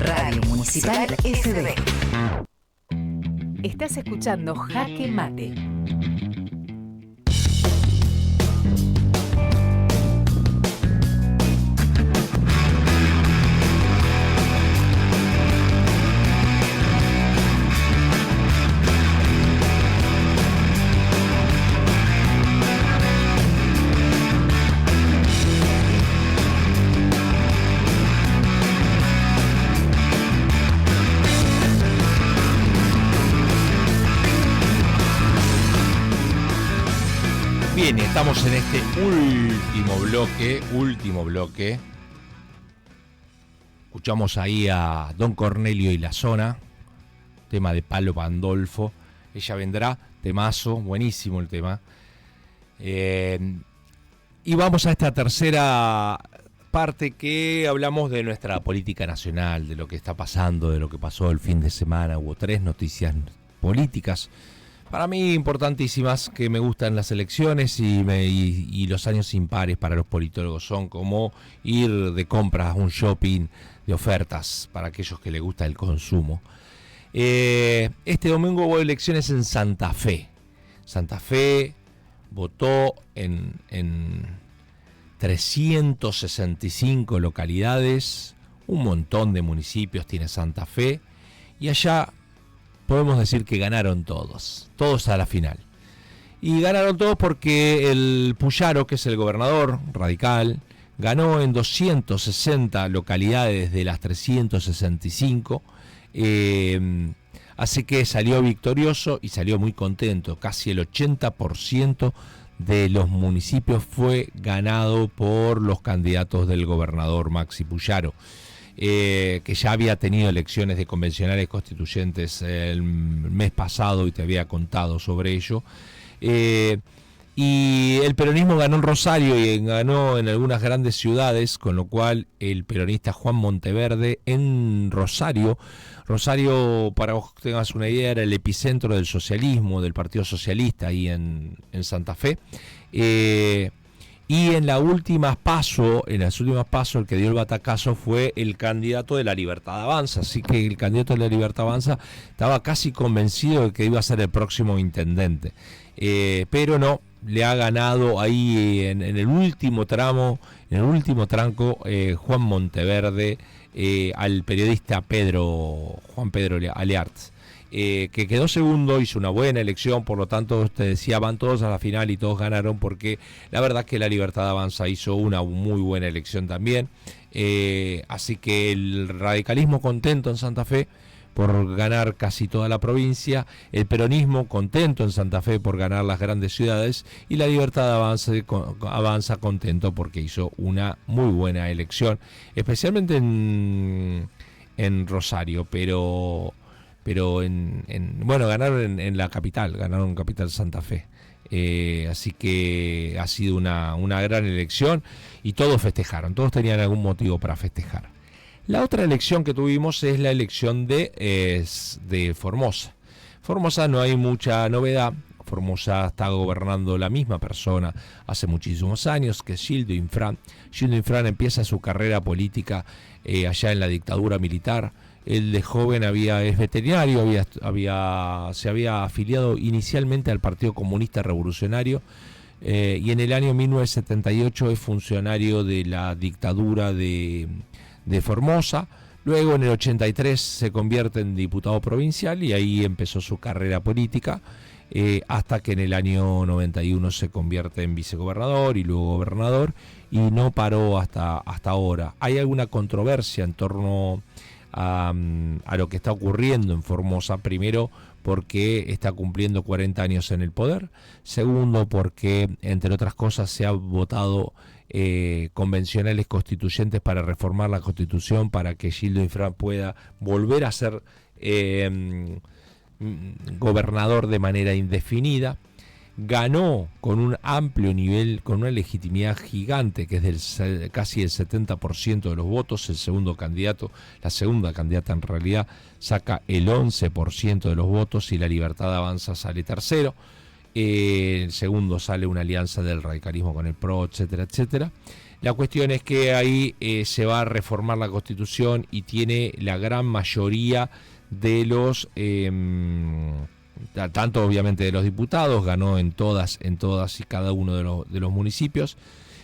Radio Municipal FB. Estás escuchando Jaque Mate. Bien, estamos en este último bloque. Escuchamos ahí a Don Cornelio y la Zona, tema de Palo Pandolfo. Ella vendrá, temazo, buenísimo el tema. Y vamos a esta tercera parte que hablamos de nuestra política nacional, de lo que está pasando, de lo que pasó el fin de semana. Hubo 3 noticias políticas, para mí importantísimas, que me gustan las elecciones y los años impares para los politólogos. Son como ir de compras, un shopping de ofertas para aquellos que les gusta el consumo. Este domingo hubo elecciones en Santa Fe. Santa Fe votó en 365 localidades, un montón de municipios tiene Santa Fe, y allá podemos decir que ganaron todos a la final. Y ganaron todos porque el Puyaro, que es el gobernador radical, ganó en 260 localidades de las 365, así que salió victorioso y salió muy contento. Casi el 80% de los municipios fue ganado por los candidatos del gobernador Maxi Puyaro. Que ya había tenido elecciones de convencionales constituyentes el mes pasado y te había contado sobre ello. Y el peronismo ganó en Rosario y ganó en algunas grandes ciudades, con lo cual el peronista Juan Monteverde en Rosario, para vos que tengas una idea, era el epicentro del socialismo, del Partido Socialista ahí en Santa Fe. Y en las últimas paso, el que dio el batacazo fue el candidato de La Libertad Avanza. Así que el candidato de La Libertad Avanza estaba casi convencido de que iba a ser el próximo intendente. Pero no, le ha ganado ahí en el último tramo, tranco, Juan Monteverde al periodista Juan Pedro Aleartz. Que quedó segundo, hizo una buena elección, por lo tanto te decía, van todos a la final y todos ganaron, porque la verdad es que La Libertad Avanza hizo una muy buena elección también. Así que el radicalismo contento en Santa Fe por ganar casi toda la provincia, el peronismo contento en Santa Fe por ganar las grandes ciudades, y La Libertad Avanza contento porque hizo una muy buena elección, especialmente en Rosario, pero ganaron en la capital, ganaron Capital Santa Fe. Así que ha sido una gran elección y todos festejaron, todos tenían algún motivo para festejar. La otra elección que tuvimos es la elección de Formosa. Formosa no hay mucha novedad. Formosa está gobernando la misma persona hace muchísimos años, que es Gildo Infran. Gildo Infran empieza su carrera política allá en la dictadura militar. Él de joven es veterinario, se había afiliado inicialmente al Partido Comunista Revolucionario, y en el año 1978 es funcionario de la dictadura de Formosa. Luego en el 83 se convierte en diputado provincial y ahí empezó su carrera política, hasta que en el año 91 se convierte en vicegobernador y luego gobernador, y no paró hasta ahora. Hay alguna controversia en torno a lo que está ocurriendo en Formosa. Primero, porque está cumpliendo 40 años en el poder. Segundo, porque, entre otras cosas, se ha votado convencionales constituyentes para reformar la Constitución, para que Gildo Infran pueda volver a ser gobernador de manera indefinida. Ganó con un amplio nivel, con una legitimidad gigante, que es casi el 70% de los votos. La segunda candidata en realidad, saca el 11% de los votos, y La Libertad Avanza sale tercero. El segundo sale una alianza del radicalismo con el PRO, etcétera, etcétera. La cuestión es que ahí se va a reformar la Constitución y tiene la gran mayoría de los, tanto obviamente de los diputados, ganó en todas y cada uno de los municipios,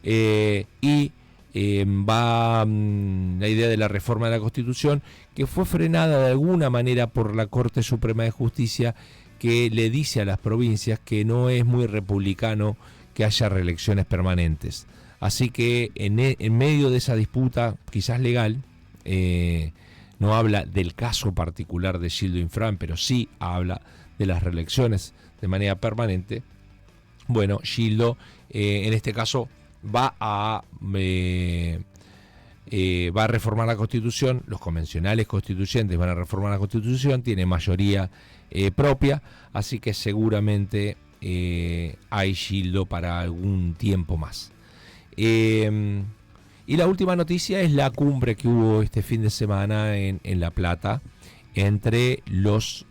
y va la idea de la reforma de la Constitución, que fue frenada de alguna manera por la Corte Suprema de Justicia, que le dice a las provincias que no es muy republicano que haya reelecciones permanentes. Así que en medio de esa disputa, quizás legal, no habla del caso particular de Gildo Infran, pero sí habla de las reelecciones de manera permanente. Bueno, Gildo en este caso va a reformar la Constitución, los convencionales constituyentes van a reformar la Constitución, tiene mayoría propia, así que seguramente hay Gildo para algún tiempo más. Y la última noticia es la cumbre que hubo este fin de semana en La Plata entre los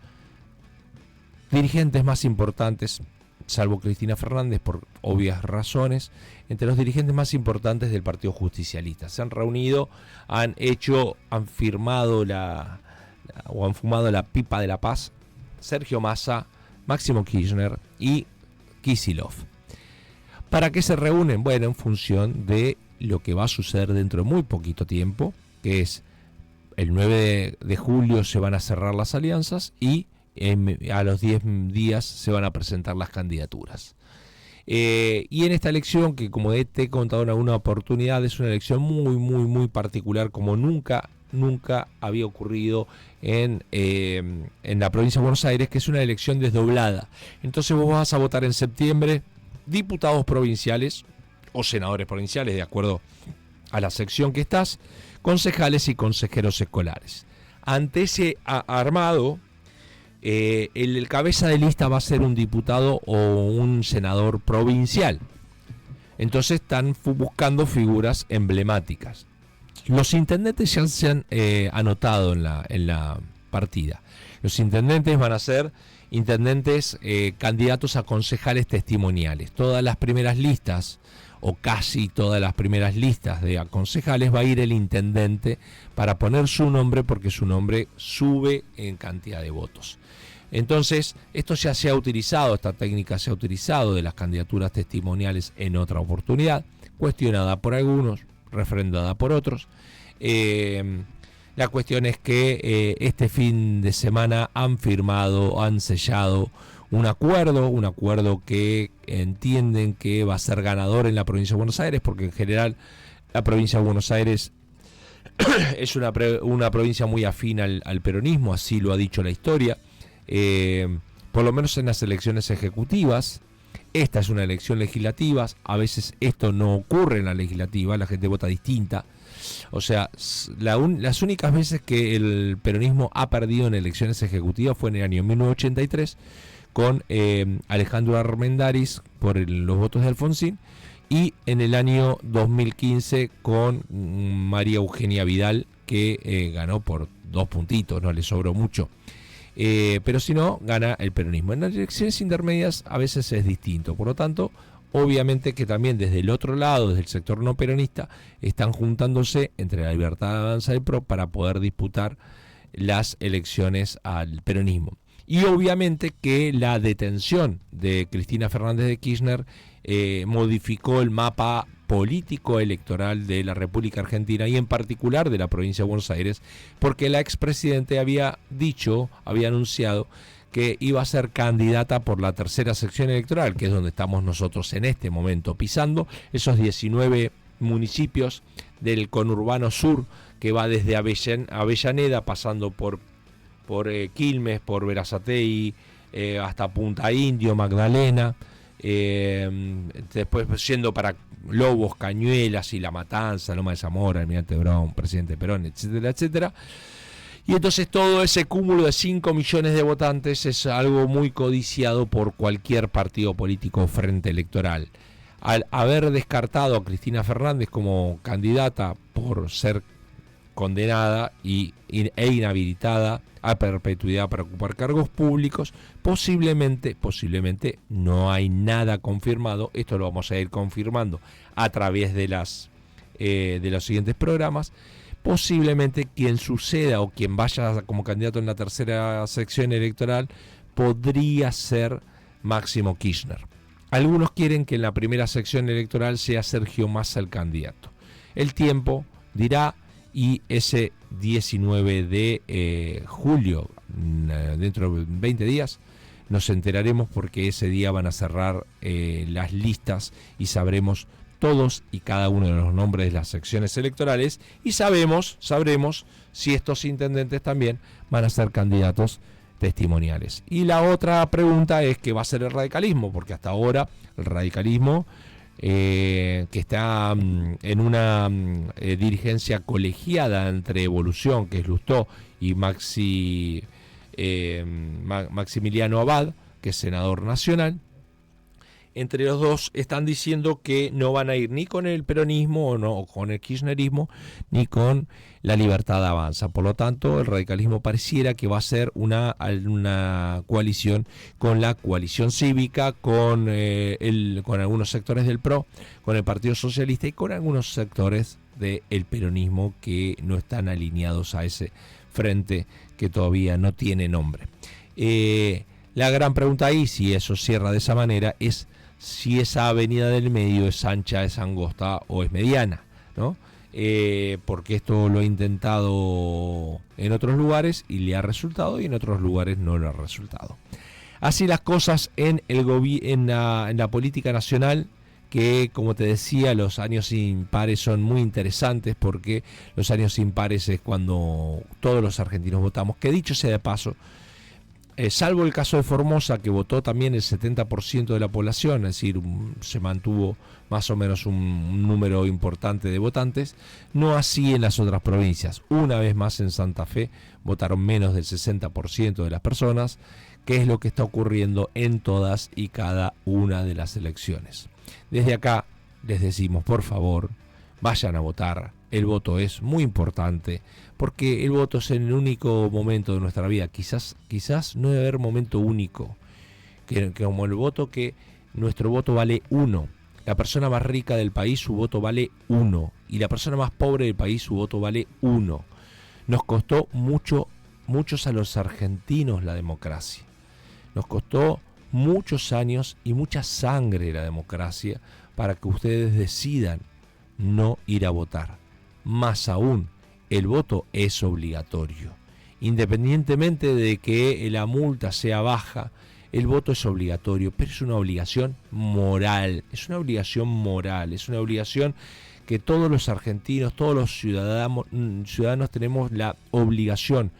dirigentes más importantes, salvo Cristina Fernández por obvias razones, entre los dirigentes más importantes del Partido Justicialista. Se han reunido, han firmado o han fumado la pipa de la paz Sergio Massa, Máximo Kirchner y Kicillof. ¿Para qué se reúnen? Bueno, en función de lo que va a suceder dentro de muy poquito tiempo, que es el 9 de julio se van a cerrar las alianzas y a los 10 días se van a presentar las candidaturas. Y en esta elección, que como te he contado en alguna oportunidad, es una elección muy, muy, muy particular, como nunca había ocurrido en la provincia de Buenos Aires, que es una elección desdoblada. Entonces vos vas a votar en septiembre diputados provinciales o senadores provinciales, de acuerdo a la sección que estás, concejales y consejeros escolares. Ante ese armado, el cabeza de lista va a ser un diputado o un senador provincial. Entonces están buscando figuras emblemáticas. Los intendentes ya se han anotado en la partida. Los intendentes van a ser intendentes candidatos a concejales testimoniales. Todas las primeras listas, o casi todas las primeras listas de concejales, va a ir el intendente para poner su nombre, porque su nombre sube en cantidad de votos. Entonces, esto ya se ha utilizado, esta técnica se ha utilizado de las candidaturas testimoniales en otra oportunidad, cuestionada por algunos, refrendada por otros. La cuestión es que este fin de semana han sellado un acuerdo que entienden que va a ser ganador en la provincia de Buenos Aires, porque en general la provincia de Buenos Aires es una provincia muy afín al peronismo, así lo ha dicho la historia, por lo menos en las elecciones ejecutivas. Esta es una elección legislativa, a veces esto no ocurre en la legislativa, la gente vota distinta. O sea, las únicas veces que el peronismo ha perdido en elecciones ejecutivas fue en el año 1983 con Alejandro Armendáriz por los votos de Alfonsín, y en el año 2015 con María Eugenia Vidal, que ganó por 2 puntitos, no le sobró mucho. Pero si no, gana el peronismo. En las elecciones intermedias a veces es distinto. Por lo tanto, obviamente que también desde el otro lado, desde el sector no peronista, están juntándose entre la Libertad Avanza y el PRO para poder disputar las elecciones al peronismo. Y obviamente que la detención de Cristina Fernández de Kirchner modificó el mapa político electoral de la República Argentina y en particular de la provincia de Buenos Aires, porque la expresidente había anunciado que iba a ser candidata por la tercera sección electoral, que es donde estamos nosotros en este momento pisando, esos 19 municipios del conurbano sur, que va desde Avellaneda, pasando por Quilmes, por Berazategui, hasta Punta Indio, Magdalena, después yendo para Lobos, Cañuelas y La Matanza, Loma de Zamora, Almirante Brown, Presidente Perón, etcétera, etcétera. Y entonces todo ese cúmulo de 5 millones de votantes es algo muy codiciado por cualquier partido político o frente electoral. Al haber descartado a Cristina Fernández como candidata por ser condenada e inhabilitada a perpetuidad para ocupar cargos públicos, posiblemente no hay nada confirmado. Esto lo vamos a ir confirmando a través de las de los siguientes programas, posiblemente quien suceda o quien vaya como candidato en la tercera sección electoral podría ser Máximo Kirchner. Algunos quieren que en la primera sección electoral sea Sergio Massa el candidato. El tiempo dirá, y ese 19 de julio, dentro de 20 días, nos enteraremos porque ese día van a cerrar las listas y sabremos todos y cada uno de los nombres de las secciones electorales y sabremos si estos intendentes también van a ser candidatos testimoniales. Y la otra pregunta es qué va a ser el radicalismo, porque hasta ahora el radicalismo que está en una dirigencia colegiada entre Evolución, que es Lustó, y Maximiliano Abad, que es senador nacional. Entre los dos están diciendo que no van a ir ni con el peronismo o con el kirchnerismo ni con la Libertad Avanza. Por lo tanto, el radicalismo pareciera que va a ser una coalición con la coalición cívica, con algunos sectores del PRO, con el Partido Socialista y con algunos sectores del peronismo que no están alineados a ese frente que todavía no tiene nombre. La gran pregunta ahí, si eso cierra de esa manera, es si esa avenida del medio es ancha, es angosta o es mediana, ¿no? Porque esto lo he intentado en otros lugares y le ha resultado, y en otros lugares no le ha resultado. Así las cosas en la política nacional, que como te decía, los años impares son muy interesantes, porque los años impares es cuando todos los argentinos votamos, que dicho sea de paso, salvo el caso de Formosa, que votó también el 70% de la población, es decir, se mantuvo más o menos un número importante de votantes, no así en las otras provincias. Una vez más en Santa Fe votaron menos del 60% de las personas, que es lo que está ocurriendo en todas y cada una de las elecciones. Desde acá les decimos, por favor, vayan a votar. El voto es muy importante, porque el voto es el único momento de nuestra vida. Quizás no debe haber momento único, que como el voto, que nuestro voto vale 1. La persona más rica del país, su voto vale 1. Y la persona más pobre del país, su voto vale 1. Nos costó muchos a los argentinos la democracia. Nos costó muchos años y mucha sangre la democracia para que ustedes decidan no ir a votar. Más aún, el voto es obligatorio. Independientemente de que la multa sea baja, el voto es obligatorio, pero es una obligación moral. Es una obligación que todos los argentinos, todos los ciudadanos tenemos la obligación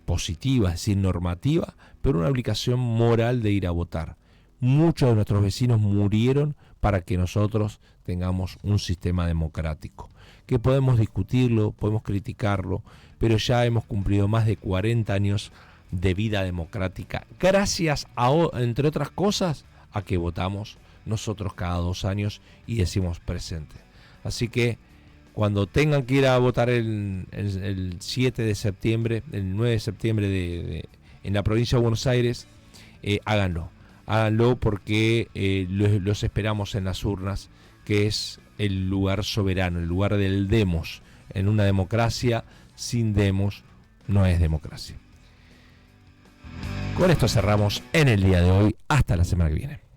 positiva, es decir, normativa, pero una obligación moral de ir a votar. Muchos de nuestros vecinos murieron para que nosotros tengamos un sistema democrático, que podemos discutirlo, podemos criticarlo, pero ya hemos cumplido más de 40 años de vida democrática, gracias a, entre otras cosas, a que votamos nosotros cada 2 años y decimos presente. Así que cuando tengan que ir a votar el 7 de septiembre, el 9 de septiembre en la provincia de Buenos Aires, háganlo porque los esperamos en las urnas, que es el lugar soberano, el lugar del demos. En una democracia, sin demos no es democracia. Con esto cerramos en el día de hoy. Hasta la semana que viene.